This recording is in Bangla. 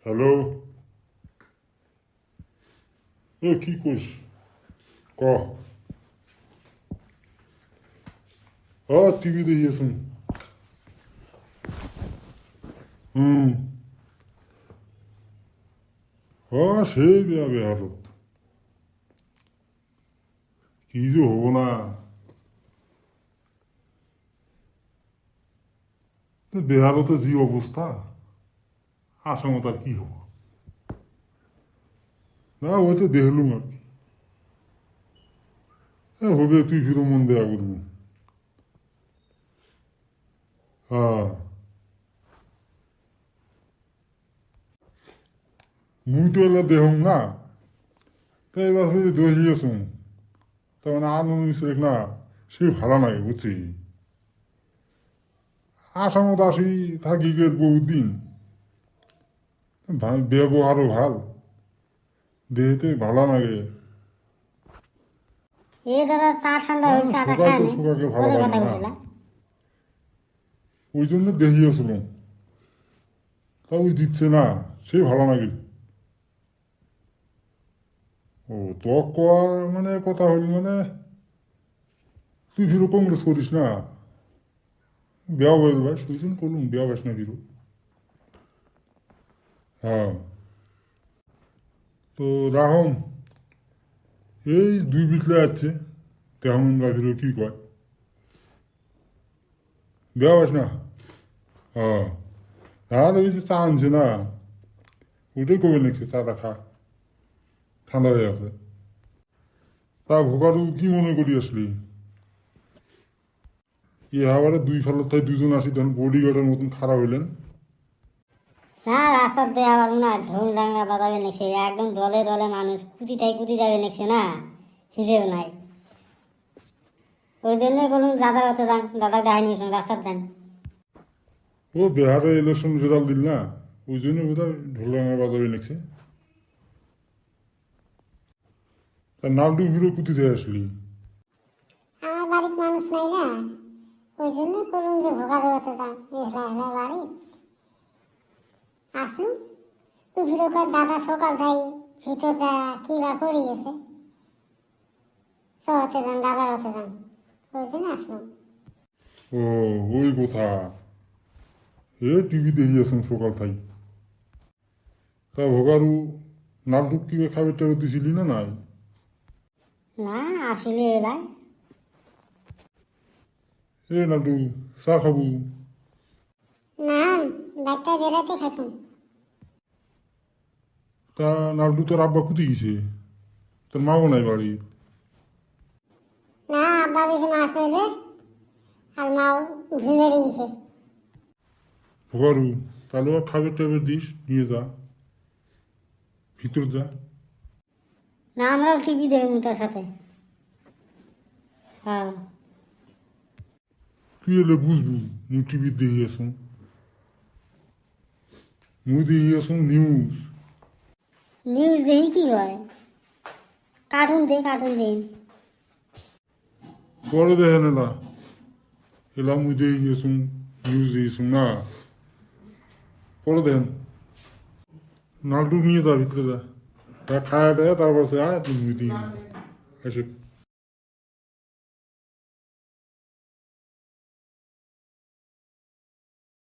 হ্যালো, কি করিস? ক। টিভি দেখিয়েছুন। হুম। সেই বেয়া বেহারত কি যে হবো না। বেহারতে যে অবস্থা, আসামত আর কি হবো না, ওই তো দেখলুম আর কি। হবে, তুই ফিরো মন দেয়া করবি। হ্যাঁ, মুই তো এলা দেহম না, তাই এবার হয়ে দেখিয়েছুন। তার মানে আনন্দ না, সে ভালো লাগে বুঝছি। আসামত আসি, থাকি গেল বহুদিন, ব্যবহারও ভাল, দেহেতে ভালো লাগে। এ দাদা চা ঠান্ডা হইল, চাটা সবাই খায় তো নি, সবাইকে ভালো পরে লাগে কথা না, বলছিলাম। ওই জন্য দেখিয়েছিলাম। তা ওই দিচ্ছে না, সে ভালো লাগে। ও তো কয়া মানে কথা হইল মানে, তুই ফিরো কংগ্রেস করিস না, বেয়া হইল ভাই, ওই জন্য করলুম বেয়া বাস না ফিরো। হ্যাঁ, তো রাহম এই দুই বিটলে আছে, তেমন ফিরো কি কয়, বেয়া বাস না। হ্যাঁ, আর ওই যে চা আনছে না, ওইটাই কবে নিচ্ছে, চাটা খা, ঠান্ডা হয়ে আছে। তা ভোকারু কি মনে করি আসলি? আবার দুই ফালের তাই দুজন আসি, তখন বডিগার্ডের মতন খারাপ হইলেন। না রাস্তার দিয়ে আবার না ঢোল ডাঙ্গা বাজাবে নেছে, একদম দলে দলে মানুষ কুতি তাই কুতি যাবে নেছে না, হিসেব নাই। ওই জন্যই বলুন দাদার হতে যান, দাদা ডাহাই নিয়ে রাস্তার যান। ও বিহারে ইলেকশন রেজাল্ট দিল না, ওই জন্য বোধহয় ঢোলডাঙ্গা বাজাবে নিচ্ছে। তা নালডু ফিরো কুতি থেকে আসলি? আমার বাড়ির মানুষ নাই না, ওই জন্য বলুন যে ভোগার হতে যান, বাড়ি আসলুম। তুই ফিরে দাদা সকাল তাই ভিতর যা কি বা করিয়েছে, হতে যান, দাদার হতে যান, ওই জন্য আসলুম। ও, ওই কথা। টিভি দেখিয়েছেন সকাল থাই। তা ভোগারু নালডু কি খাবার টাবার দিছিলি না নাই? না আসলে এবার নালডু, চা খাবো। না বাচ্চা বেড়াতে খাইছুন। তা নালডু তোর আব্বা কুতি গেছে, তোর মাও নাই বাড়ি? না আব্বা বেশি মাছ মেরে আর মাও ঘুরে বেড়ে গেছে। ভোগারু, তাহলে আর খাবার টাবার দিস, নিয়ে যা, ভিতর যা। না আমরাও টিভি দেখবো তার সাথে। হ্যাঁ, তুই এলে বুঝবু, মুই টিভি দেখিয়েছুন, মুই দেখিয়েছুন নিউজ। নিউজ দেখি কি হয়, কার্টুন দে কার্টুন দিন। পরে দেখেন এলা, এলা মুই দেখিয়েছুন, নিউজ দিয়েছুন না, পরে দেখেন। নালটু নিয়ে যা ভিতরে যা, তা খায় দেয়, তারপর সে আয় তুই মুই দিই এসে।